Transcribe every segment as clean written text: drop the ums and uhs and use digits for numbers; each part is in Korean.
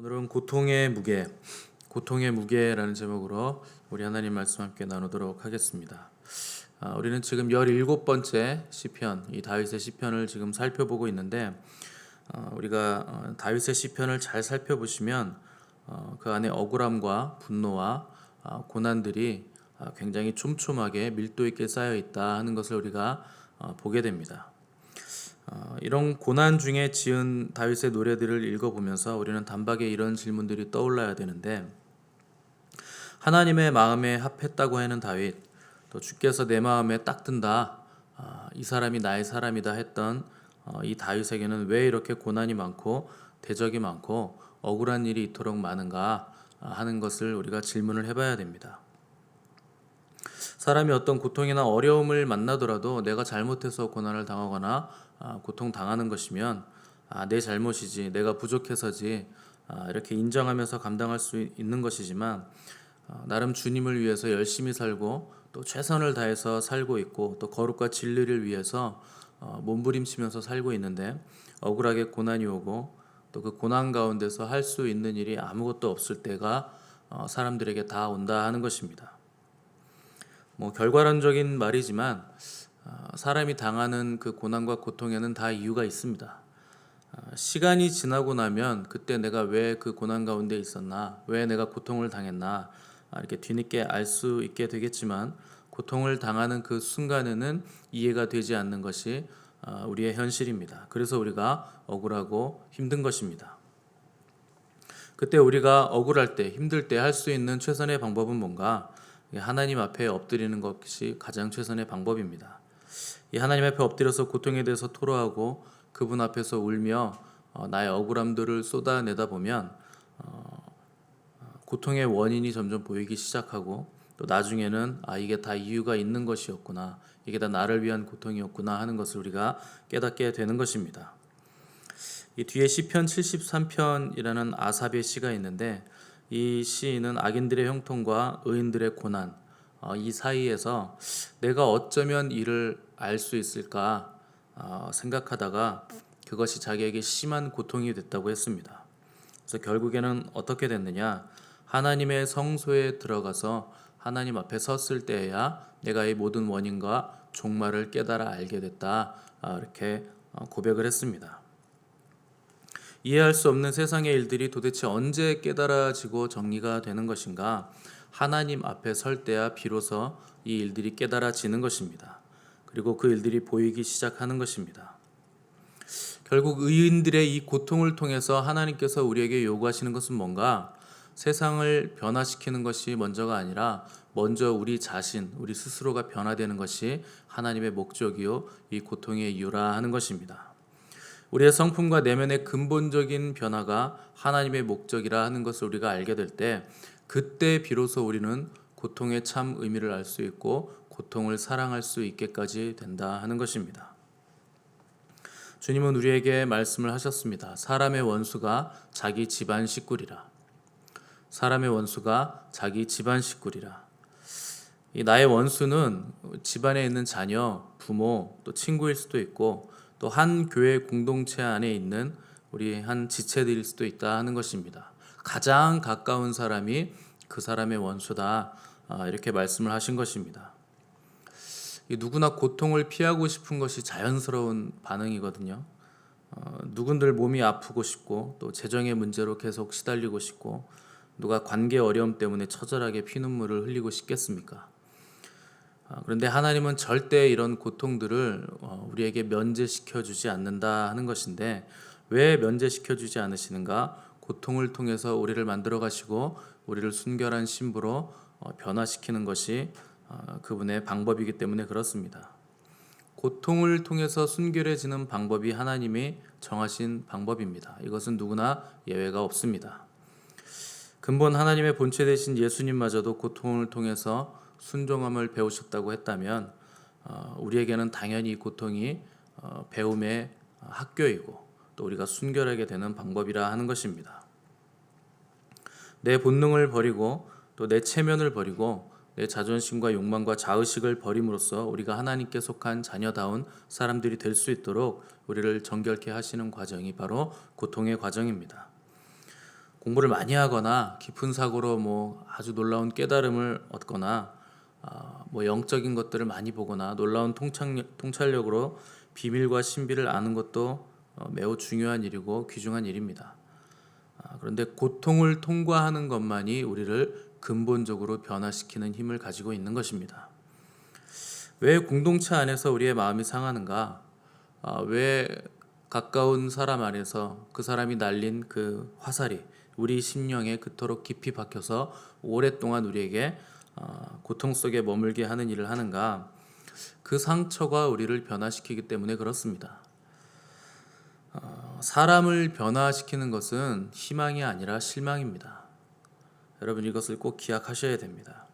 오늘은 고통의 무게라는 제목으로 우리 하나님 말씀 함께 나누도록 하겠습니다. 우리는 지금 17번째 시편, 이 다윗의 시편을 지금 살펴보고 있는데 우리가 다윗의 시편을 잘 살펴보시면 그 안에 억울함과 분노와 고난들이 굉장히 촘촘하게 밀도 있게 쌓여 있다 하는 것을 우리가 보게 됩니다. 이런 고난 중에 지은 다윗의 노래들을 읽어보면서 우리는 단박에 이런 질문들이 떠올라야 되는데, 하나님의 마음에 합했다고 하는 다윗, 또 주께서 내 마음에 딱 든다, 이 사람이 나의 사람이다 했던 이 다윗에게는 왜 이렇게 고난이 많고 대적이 많고 억울한 일이 이토록 많은가 하는 것을 우리가 질문을 해봐야 됩니다. 사람이 어떤 고통이나 어려움을 만나더라도 내가 잘못해서 고난을 당하거나 고통당하는 것이면 내 잘못이지, 내가 부족해서지, 이렇게 인정하면서 감당할 수 있는 것이지만, 나름 주님을 위해서 열심히 살고 또 최선을 다해서 살고 있고 또 거룩과 진리를 위해서 몸부림치면서 살고 있는데 억울하게 고난이 오고 또 그 고난 가운데서 할 수 있는 일이 아무것도 없을 때가 사람들에게 다 온다 하는 것입니다. 결과론적인 말이지만 사람이 당하는 그 고난과 고통에는 다 이유가 있습니다. 시간이 지나고 나면 그때 내가 왜 그 고난 가운데 있었나, 왜 내가 고통을 당했나 이렇게 뒤늦게 알 수 있게 되겠지만, 고통을 당하는 그 순간에는 이해가 되지 않는 것이 우리의 현실입니다. 그래서 우리가 억울하고 힘든 것입니다. 그때 우리가 억울할 때, 힘들 때 할 수 있는 최선의 방법은 뭔가? 하나님 앞에 엎드리는 것이 가장 최선의 방법입니다. 이 하나님 앞에 엎드려서 고통에 대해서 토로하고 그분 앞에서 울며 나의 억울함들을 쏟아내다 보면 고통의 원인이 점점 보이기 시작하고, 또 나중에는 이게 다 이유가 있는 것이었구나, 이게 다 나를 위한 고통이었구나 하는 것을 우리가 깨닫게 되는 것입니다. 이 뒤에 시편 73편이라는 아삽의 시가 있는데, 이 시인은 악인들의 형통과 의인들의 고난, 이 사이에서 내가 어쩌면 이를 알 수 있을까 생각하다가 그것이 자기에게 심한 고통이 됐다고 했습니다. 그래서 결국에는 어떻게 됐느냐? 하나님의 성소에 들어가서 하나님 앞에 섰을 때에야 내가 이 모든 원인과 종말을 깨달아 알게 됐다, 이렇게 고백을 했습니다. 이해할 수 없는 세상의 일들이 도대체 언제 깨달아지고 정리가 되는 것인가? 하나님 앞에 설 때야 비로소 이 일들이 깨달아지는 것입니다. 그리고 그 일들이 보이기 시작하는 것입니다. 결국 의인들의 이 고통을 통해서 하나님께서 우리에게 요구하시는 것은 뭔가? 세상을 변화시키는 것이 먼저가 아니라 먼저 우리 자신, 우리 스스로가 변화되는 것이 하나님의 목적이요 이 고통의 이유라 하는 것입니다. 우리의 성품과 내면의 근본적인 변화가 하나님의 목적이라 하는 것을 우리가 알게 될 때, 그때 비로소 우리는 고통의 참 의미를 알 수 있고 고통을 사랑할 수 있게까지 된다 하는 것입니다. 주님은 우리에게 말씀을 하셨습니다. 사람의 원수가 자기 집안 식구리라. 사람의 원수가 자기 집안 식구리라. 이 나의 원수는 집안에 있는 자녀, 부모, 또 친구일 수도 있고 또 한 교회 공동체 안에 있는 우리 한 지체들일 수도 있다 하는 것입니다. 가장 가까운 사람이 그 사람의 원수다, 이렇게 말씀을 하신 것입니다. 누구나 고통을 피하고 싶은 것이 자연스러운 반응이거든요. 누군들 몸이 아프고 싶고 또 재정의 문제로 계속 시달리고 싶고, 누가 관계 어려움 때문에 처절하게 피눈물을 흘리고 싶겠습니까? 그런데 하나님은 절대 이런 고통들을 우리에게 면제시켜 주지 않는다 하는 것인데, 왜 면제시켜 주지 않으시는가? 고통을 통해서 우리를 만들어 가시고 우리를 순결한 신부로 변화시키는 것이 그분의 방법이기 때문에 그렇습니다. 고통을 통해서 순결해지는 방법이 하나님이 정하신 방법입니다. 이것은 누구나 예외가 없습니다. 근본 하나님의 본체 되신 예수님마저도 고통을 통해서 순종함을 배우셨다고 했다면, 우리에게는 당연히 이 고통이 배움의 학교이고 또 우리가 순결하게 되는 방법이라 하는 것입니다. 내 본능을 버리고 또 내 체면을 버리고 내 자존심과 욕망과 자의식을 버림으로써 우리가 하나님께 속한 자녀다운 사람들이 될 수 있도록 우리를 정결케 하시는 과정이 바로 고통의 과정입니다. 공부를 많이 하거나 깊은 사고로 뭐 아주 놀라운 깨달음을 얻거나 뭐 영적인 것들을 많이 보거나 놀라운 통찰력으로 비밀과 신비를 아는 것도 매우 중요한 일이고 귀중한 일입니다. 그런데 고통을 통과하는 것만이 우리를 근본적으로 변화시키는 힘을 가지고 있는 것입니다. 왜 공동체 안에서 우리의 마음이 상하는가? 왜 가까운 사람 안에서 그 사람이 날린 그 화살이 우리 심령에 그토록 깊이 박혀서 오랫동안 우리에게 고통 속에 머물게 하는 일을 하는가? 그 상처가 우리를 변화시키기 때문에 그렇습니다. 사람을 변화시키는 것은 희망이 아니라 실망입니다. 여러분 이것을 꼭 기억하셔야 됩니다.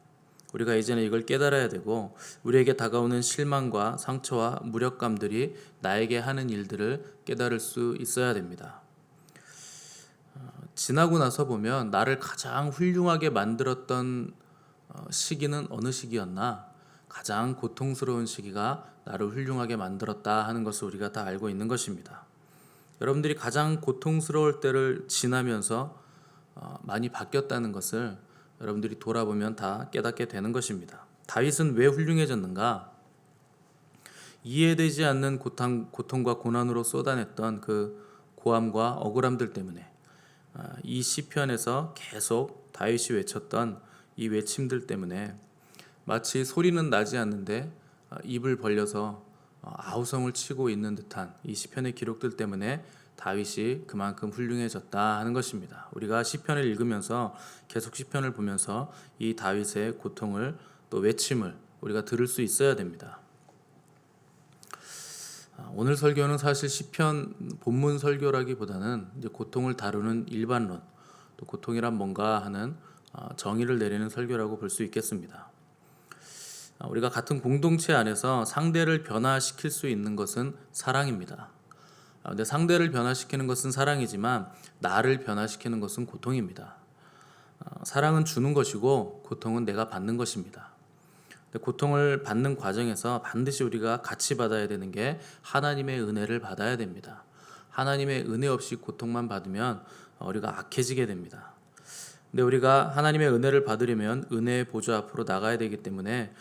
우리가 이제는 이걸 깨달아야 되고 우리에게 다가오는 실망과 상처와 무력감들이 나에게 하는 일들을 깨달을 수 있어야 됩니다. 지나고 나서 보면 나를 가장 훌륭하게 만들었던 시기는 어느 시기였나? 가장 고통스러운 시기가 나를 훌륭하게 만들었다 하는 것을 우리가 다 알고 있는 것입니다. 여러분들이 가장 고통스러울 때를 지나면서 많이 바뀌었다는 것을 여러분들이 돌아보면 다 깨닫게 되는 것입니다. 다윗은 왜 훌륭해졌는가? 이해되지 않는 고통과 고난으로 쏟아냈던 그 고함과 억울함들 때문에 이 시편에서 계속 다윗이 외쳤던 이 외침들 때문에 마치 소리는 나지 않는데 입을 벌려서 아우성을 치고 있는 듯한 이 시편의 기록들 때문에 다윗이 그만큼 훌륭해졌다 하는 것입니다. 우리가 시편을 읽으면서 계속 시편을 보면서 이 다윗의 고통을 또 외침을 우리가 들을 수 있어야 됩니다. 오늘 설교는 사실 시편 본문 설교라기보다는 이제 고통을 다루는 일반론, 또 고통이란 뭔가 하는 정의를 내리는 설교라고 볼 수 있겠습니다. 우리가 같은 공동체 안에서 상대를 변화시킬 수 있는 것은 사랑입니다. 근데 상대를 변화시키는 것은 사랑이지만 나를 변화시키는 것은 고통입니다. 사랑은 주는 것이고 고통은 내가 받는 것입니다. 고통을 받는 과정에서 반드시 우리가 같이 받아야 되는 게 하나님의 은혜를 받아야 됩니다. 하나님의 은혜 없이 고통만 받으면 우리가 악해지게 됩니다. 근데 우리가 하나님의 은혜를 받으려면 은혜의 보좌 앞으로 나가야 되기 때문에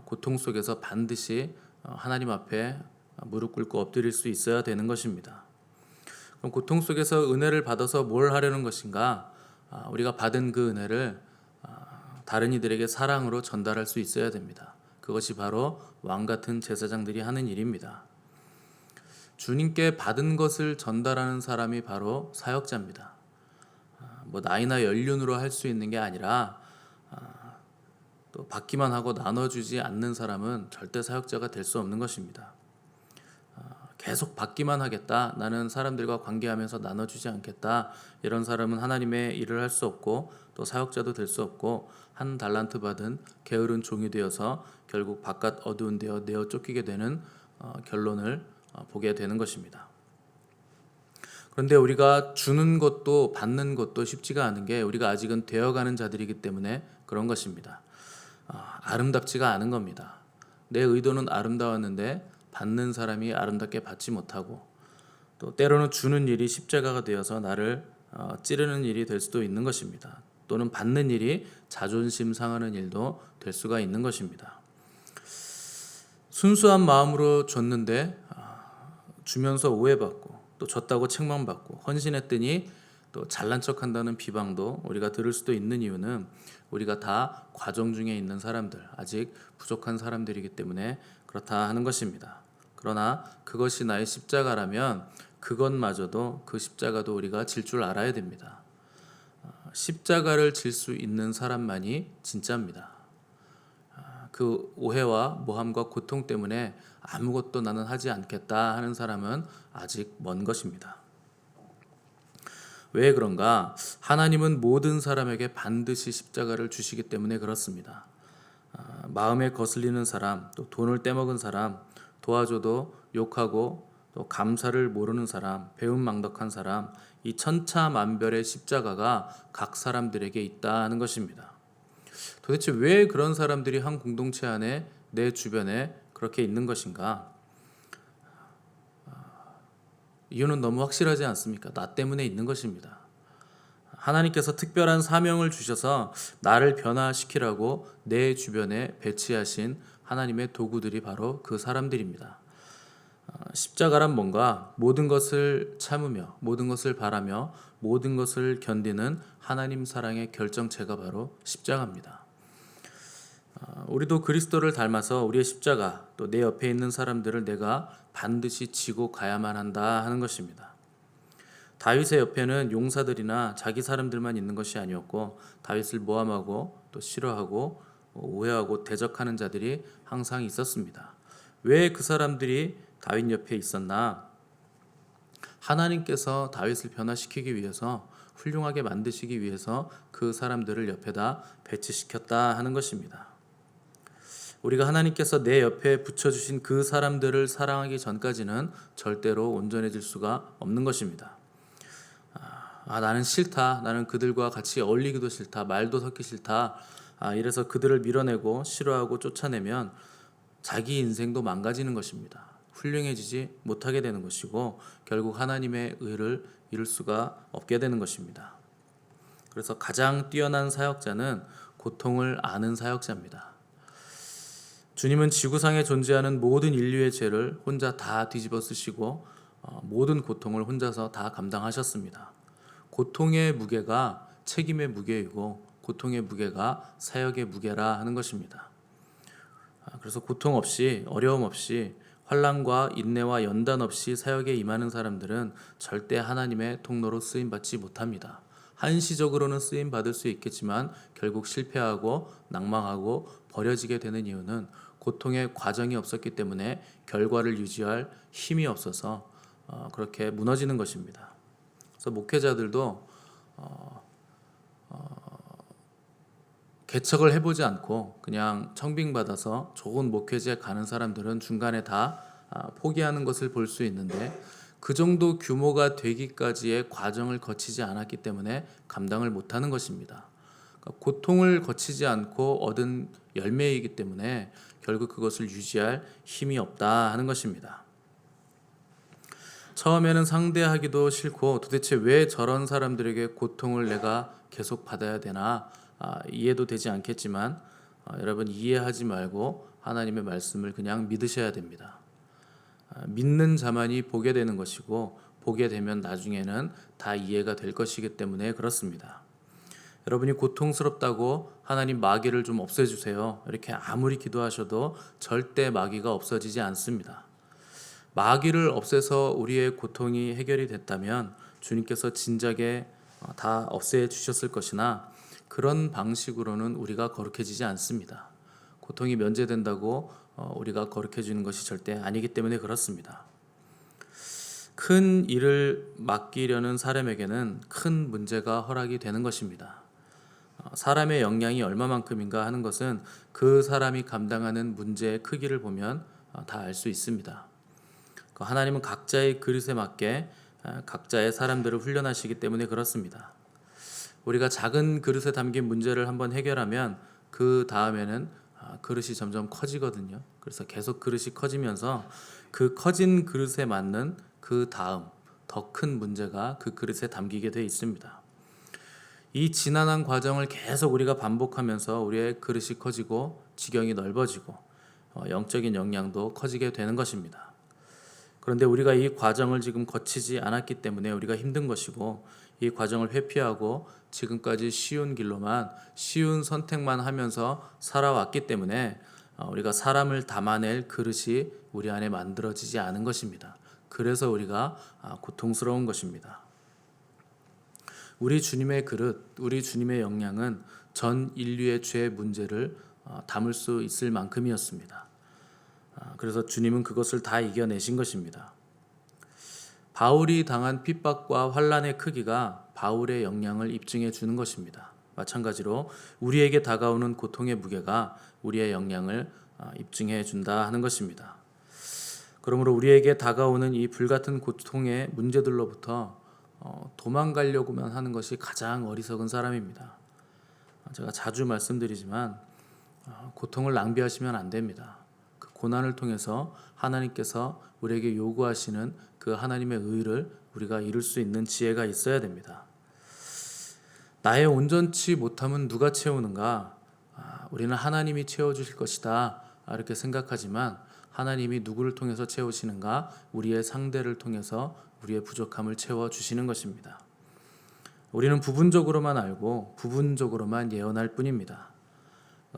고통 속에서 반드시 하나님 앞에 무릎 꿇고 엎드릴 수 있어야 되는 것입니다. 그럼 고통 속에서 은혜를 받아서 뭘 하려는 것인가? 우리가 받은 그 은혜를 다른 이들에게 사랑으로 전달할 수 있어야 됩니다. 그것이 바로 왕 같은 제사장들이 하는 일입니다. 주님께 받은 것을 전달하는 사람이 바로 사역자입니다. 뭐 나이나 연륜으로 할 수 있는 게 아니라 또 받기만 하고 나눠주지 않는 사람은 절대 사역자가 될 수 없는 것입니다. 계속 받기만 하겠다, 나는 사람들과 관계하면서 나눠주지 않겠다, 이런 사람은 하나님의 일을 할 수 없고 또 사역자도 될 수 없고 한 달란트 받은 게으른 종이 되어서 결국 바깥 어두운 데어 내어 쫓기게 되는 결론을 보게 되는 것입니다. 그런데 우리가 주는 것도 받는 것도 쉽지가 않은 게 우리가 아직은 되어가는 자들이기 때문에 그런 것입니다. 아름답지가 않은 겁니다. 내 의도는 아름다웠는데 받는 사람이 아름답게 받지 못하고 또 때로는 주는 일이 십자가가 되어서 나를 찌르는 일이 될 수도 있는 것입니다. 또는 받는 일이 자존심 상하는 일도 될 수가 있는 것입니다. 순수한 마음으로 줬는데 주면서 오해받고 또 줬다고 책망받고 헌신했더니 또 잘난 척한다는 비방도 우리가 들을 수도 있는 이유는 우리가 다 과정 중에 있는 사람들, 아직 부족한 사람들이기 때문에 그렇다 하는 것입니다. 그러나 그것이 나의 십자가라면 그것마저도 그 십자가도 우리가 질 줄 알아야 됩니다. 십자가를 질 수 있는 사람만이 진짜입니다. 그 오해와 모함과 고통 때문에 아무것도 나는 하지 않겠다 하는 사람은 아직 먼 것입니다. 왜 그런가? 하나님은 모든 사람에게 반드시 십자가를 주시기 때문에 그렇습니다. 마음에 거슬리는 사람, 또 돈을 떼먹은 사람, 도와줘도 욕하고 또 감사를 모르는 사람, 배은망덕한 사람, 이 천차만별의 십자가가 각 사람들에게 있다 하는 것입니다. 도대체 왜 그런 사람들이 한 공동체 안에 내 주변에 그렇게 있는 것인가? 이유는 너무 확실하지 않습니까? 나 때문에 있는 것입니다. 하나님께서 특별한 사명을 주셔서 나를 변화시키라고 내 주변에 배치하신 하나님의 도구들이 바로 그 사람들입니다. 십자가란 뭔가 모든 것을 참으며 모든 것을 바라며 모든 것을 견디는 하나님 사랑의 결정체가 바로 십자가입니다. 우리도 그리스도를 닮아서 우리의 십자가 또 내 옆에 있는 사람들을 내가 반드시 지고 가야만 한다 하는 것입니다. 다윗의 옆에는 용사들이나 자기 사람들만 있는 것이 아니었고 다윗을 모함하고 또 싫어하고 오해하고 대적하는 자들이 항상 있었습니다. 왜 그 사람들이 다윗 옆에 있었나? 하나님께서 다윗을 변화시키기 위해서 훌륭하게 만드시기 위해서 그 사람들을 옆에다 배치시켰다 하는 것입니다. 우리가 하나님께서 내 옆에 붙여주신 그 사람들을 사랑하기 전까지는 절대로 온전해질 수가 없는 것입니다. 나는 싫다. 나는 그들과 같이 어울리기도 싫다. 말도 섞기 싫다. 이래서 그들을 밀어내고 싫어하고 쫓아내면 자기 인생도 망가지는 것입니다. 훌륭해지지 못하게 되는 것이고 결국 하나님의 의를 이룰 수가 없게 되는 것입니다. 그래서 가장 뛰어난 사역자는 고통을 아는 사역자입니다. 주님은 지구상에 존재하는 모든 인류의 죄를 혼자 다 뒤집어 쓰시고 모든 고통을 혼자서 다 감당하셨습니다. 고통의 무게가 책임의 무게이고 고통의 무게가 사역의 무게라 하는 것입니다. 그래서 고통 없이 어려움 없이 환난과 인내와 연단 없이 사역에 임하는 사람들은 절대 하나님의 통로로 쓰임받지 못합니다. 한시적으로는 쓰임받을 수 있겠지만 결국 실패하고 낭망하고 버려지게 되는 이유는 고통의 과정이 없었기 때문에 결과를 유지할 힘이 없어서 그렇게 무너지는 것입니다. 그래서 목회자들도 개척을 해보지 않고 그냥 청빙받아서 좋은 목회지에 가는 사람들은 중간에 다 포기하는 것을 볼 수 있는데 그 정도 규모가 되기까지의 과정을 거치지 않았기 때문에 감당을 못하는 것입니다. 그러니까 고통을 거치지 않고 얻은 열매이기 때문에 결국 그것을 유지할 힘이 없다 하는 것입니다. 처음에는 상대하기도 싫고 도대체 왜 저런 사람들에게 고통을 내가 계속 받아야 되나 이해도 되지 않겠지만 여러분 이해하지 말고 하나님의 말씀을 그냥 믿으셔야 됩니다. 믿는 자만이 보게 되는 것이고 보게 되면 나중에는 다 이해가 될 것이기 때문에 그렇습니다. 여러분이 고통스럽다고 하나님 마귀를 좀 없애주세요. 이렇게 아무리 기도하셔도 절대 마귀가 없어지지 않습니다. 마귀를 없애서 우리의 고통이 해결이 됐다면 주님께서 진작에 다 없애주셨을 것이나 그런 방식으로는 우리가 거룩해지지 않습니다. 고통이 면제된다고 우리가 거룩해지는 것이 절대 아니기 때문에 그렇습니다. 큰 일을 맡기려는 사람에게는 큰 문제가 허락이 되는 것입니다. 사람의 역량이 얼마만큼인가 하는 것은 그 사람이 감당하는 문제의 크기를 보면 다 알 수 있습니다. 하나님은 각자의 그릇에 맞게 각자의 사람들을 훈련하시기 때문에 그렇습니다. 우리가 작은 그릇에 담긴 문제를 한번 해결하면 그 다음에는 그릇이 점점 커지거든요. 그래서 계속 그릇이 커지면서 그 커진 그릇에 맞는 그 다음 더 큰 문제가 그 그릇에 담기게 되어 있습니다. 이 지난한 과정을 계속 우리가 반복하면서 우리의 그릇이 커지고 지경이 넓어지고 영적인 역량도 커지게 되는 것입니다. 그런데 우리가 이 과정을 지금 거치지 않았기 때문에 우리가 힘든 것이고 이 과정을 회피하고 지금까지 쉬운 길로만 쉬운 선택만 하면서 살아왔기 때문에 우리가 사람을 담아낼 그릇이 우리 안에 만들어지지 않은 것입니다. 그래서 우리가 고통스러운 것입니다. 우리 주님의 그릇, 우리 주님의 역량은 전 인류의 죄 문제를 담을 수 있을 만큼이었습니다. 그래서 주님은 그것을 다 이겨내신 것입니다. 바울이 당한 핍박과 환난의 크기가 바울의 역량을 입증해 주는 것입니다. 마찬가지로 우리에게 다가오는 고통의 무게가 우리의 역량을 입증해 준다 하는 것입니다. 그러므로 우리에게 다가오는 이 불같은 고통의 문제들로부터 도망가려고만 하는 것이 가장 어리석은 사람입니다. 제가 자주 말씀드리지만 고통을 낭비하시면 안 됩니다. 그 고난을 통해서 하나님께서 우리에게 요구하시는 그 하나님의 의를 우리가 이룰 수 있는 지혜가 있어야 됩니다. 나의 온전치 못함은 누가 채우는가? 우리는 하나님이 채워주실 것이다. 이렇게 생각하지만 하나님이 누구를 통해서 채우시는가? 우리의 상대를 통해서 우리의 부족함을 채워주시는 것입니다. 우리는 부분적으로만 알고 부분적으로만 예언할 뿐입니다.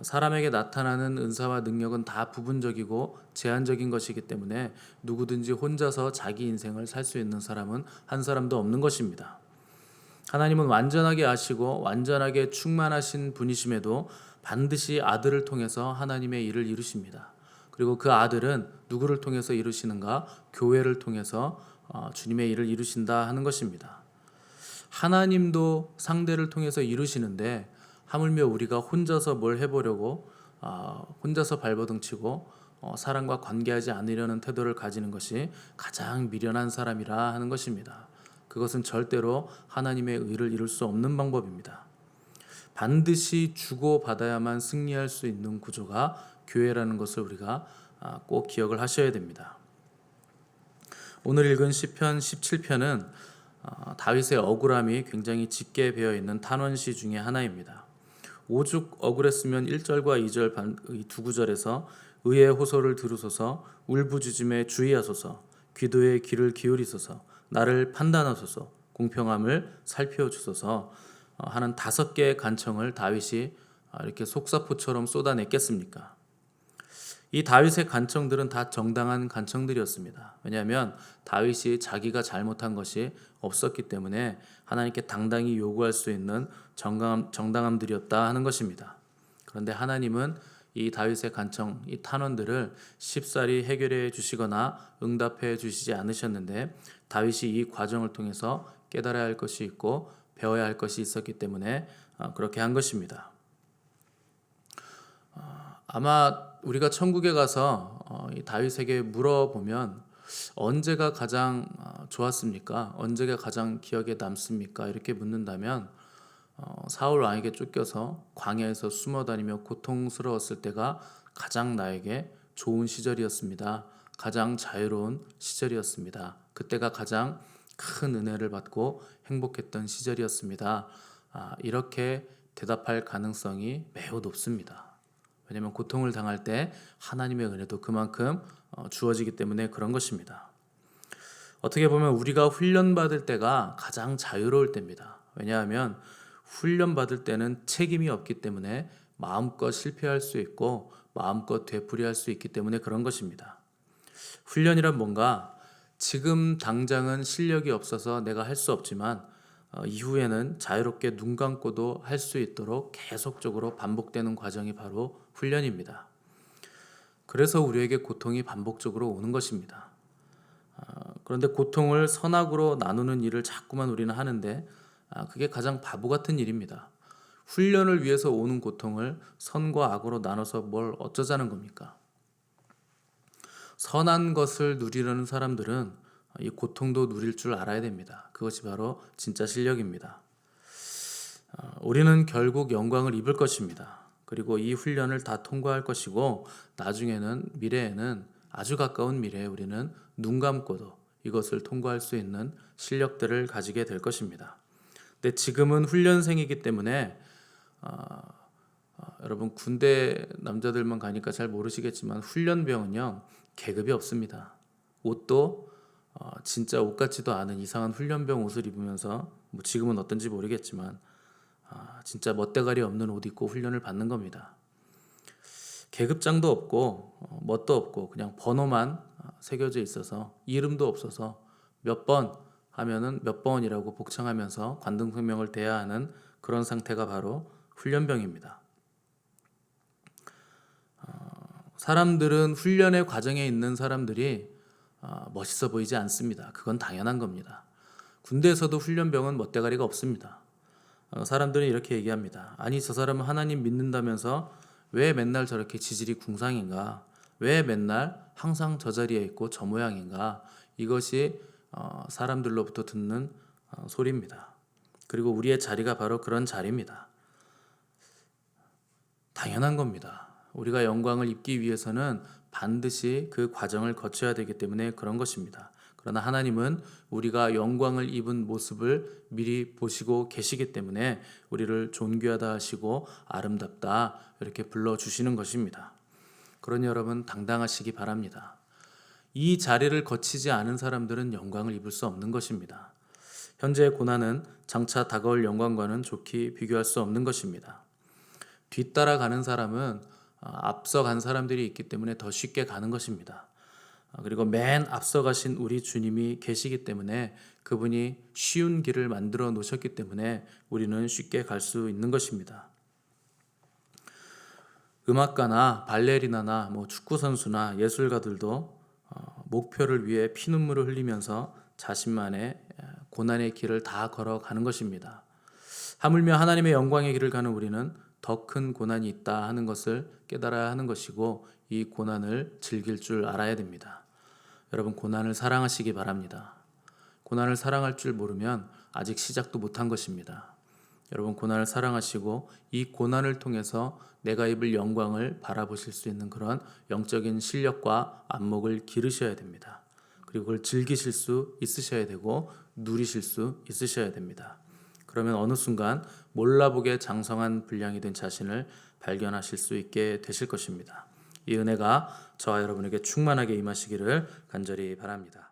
사람에게 나타나는 은사와 능력은 다 부분적이고 제한적인 것이기 때문에 누구든지 혼자서 자기 인생을 살 수 있는 사람은 한 사람도 없는 것입니다. 하나님은 완전하게 아시고 완전하게 충만하신 분이심에도 반드시 아들을 통해서 하나님의 일을 이루십니다. 그리고 그 아들은 누구를 통해서 이루시는가? 교회를 통해서 주님의 일을 이루신다 하는 것입니다. 하나님도 상대를 통해서 이루시는데 하물며 우리가 혼자서 뭘 해보려고 혼자서 발버둥치고 사람과 관계하지 않으려는 태도를 가지는 것이 가장 미련한 사람이라 하는 것입니다. 그것은 절대로 하나님의 의를 이룰 수 없는 방법입니다. 반드시 주고받아야만 승리할 수 있는 구조가 교회라는 것을 우리가 꼭 기억을 하셔야 됩니다. 오늘 읽은 시편 17편은 다윗의 억울함이 굉장히 짙게 배어있는 탄원시 중에 하나입니다. 오죽 억울했으면 1절과 2절 이 두 구절에서 의의 호소를 들으소서, 울부짖음에 주의하소서, 기도의 귀를 기울이소서, 나를 판단하소서, 공평함을 살펴주소서 하는 5개의 간청을 다윗이 이렇게 속사포처럼 쏟아냈겠습니까? 이 다윗의 간청들은 다 정당한 간청들이었습니다. 왜냐하면 다윗이 자기가 잘못한 것이 없었기 때문에 하나님께 당당히 요구할 수 있는 정당함들이었다 하는 것입니다. 그런데 하나님은 이 다윗의 간청, 이 탄원들을 쉽사리 해결해 주시거나 응답해 주시지 않으셨는데 다윗이 이 과정을 통해서 깨달아야 할 것이 있고 배워야 할 것이 있었기 때문에 그렇게 한 것입니다. 아마 우리가 천국에 가서 이 다윗에게 물어보면 언제가 가장 좋았습니까? 언제가 가장 기억에 남습니까? 이렇게 묻는다면 사울 왕에게 쫓겨서 광야에서 숨어 다니며 고통스러웠을 때가 가장 나에게 좋은 시절이었습니다. 가장 자유로운 시절이었습니다. 그때가 가장 큰 은혜를 받고 행복했던 시절이었습니다. 이렇게 대답할 가능성이 매우 높습니다. 왜냐하면 고통을 당할 때 하나님의 은혜도 그만큼 주어지기 때문에 그런 것입니다. 어떻게 보면 우리가 훈련받을 때가 가장 자유로울 때입니다. 왜냐하면 훈련받을 때는 책임이 없기 때문에 마음껏 실패할 수 있고 마음껏 되풀이할 수 있기 때문에 그런 것입니다. 훈련이란 뭔가 지금 당장은 실력이 없어서 내가 할 수 없지만 이후에는 자유롭게 눈 감고도 할 수 있도록 계속적으로 반복되는 과정이 바로 훈련입니다. 그래서 우리에게 고통이 반복적으로 오는 것입니다. 그런데 고통을 선악으로 나누는 일을 자꾸만 우리는 하는데 그게 가장 바보 같은 일입니다. 훈련을 위해서 오는 고통을 선과 악으로 나눠서 뭘 어쩌자는 겁니까? 선한 것을 누리려는 사람들은 이 고통도 누릴 줄 알아야 됩니다. 그것이 바로 진짜 실력입니다. 우리는 결국 영광을 입을 것입니다. 그리고 이 훈련을 다 통과할 것이고 나중에는 미래에는 아주 가까운 미래에 우리는 눈 감고도 이것을 통과할 수 있는 실력들을 가지게 될 것입니다. 근데 지금은 훈련생이기 때문에 여러분 군대 남자들만 가니까 잘 모르시겠지만 훈련병은요 계급이 없습니다. 옷도 진짜 옷 같지도 않은 이상한 훈련병 옷을 입으면서 뭐 지금은 어떤지 모르겠지만 진짜 멋대가리 없는 옷 입고 훈련을 받는 겁니다. 계급장도 없고 멋도 없고 그냥 번호만 새겨져 있어서 이름도 없어서 몇 번 하면은 몇 번이라고 복창하면서 관등성명을 대야 하는 그런 상태가 바로 훈련병입니다. 사람들은 훈련의 과정에 있는 사람들이 멋있어 보이지 않습니다. 그건 당연한 겁니다. 군대에서도 훈련병은 멋대가리가 없습니다. 사람들은 이렇게 얘기합니다. 아니 저 사람은 하나님 믿는다면서 왜 맨날 저렇게 지질이 궁상인가? 왜 맨날 항상 저 자리에 있고 저 모양인가? 이것이 사람들로부터 듣는 소리입니다. 그리고 우리의 자리가 바로 그런 자리입니다. 당연한 겁니다. 우리가 영광을 입기 위해서는 반드시 그 과정을 거쳐야 되기 때문에 그런 것입니다. 그러나 하나님은 우리가 영광을 입은 모습을 미리 보시고 계시기 때문에 우리를 존귀하다 하시고 아름답다 이렇게 불러주시는 것입니다. 그러니 여러분 당당하시기 바랍니다. 이 자리를 거치지 않은 사람들은 영광을 입을 수 없는 것입니다. 현재의 고난은 장차 다가올 영광과는 좋게 비교할 수 없는 것입니다. 뒤따라가는 사람은 앞서간 사람들이 있기 때문에 더 쉽게 가는 것입니다. 그리고 맨 앞서 가신 우리 주님이 계시기 때문에 그분이 쉬운 길을 만들어 놓으셨기 때문에 우리는 쉽게 갈 수 있는 것입니다. 음악가나 발레리나나 축구 선수나 예술가들도 목표를 위해 피눈물을 흘리면서 자신만의 고난의 길을 다 걸어가는 것입니다. 하물며 하나님의 영광의 길을 가는 우리는 더 큰 고난이 있다 하는 것을 깨달아야 하는 것이고 이 고난을 즐길 줄 알아야 됩니다. 여러분 고난을 사랑하시기 바랍니다. 고난을 사랑할 줄 모르면 아직 시작도 못한 것입니다. 여러분 고난을 사랑하시고 이 고난을 통해서 내가 입을 영광을 바라보실 수 있는 그런 영적인 실력과 안목을 기르셔야 됩니다. 그리고 그걸 즐기실 수 있으셔야 되고 누리실 수 있으셔야 됩니다. 그러면 어느 순간 몰라보게 장성한 분량이 된 자신을 발견하실 수 있게 되실 것입니다. 이 은혜가 저와 여러분에게 충만하게 임하시기를 간절히 바랍니다.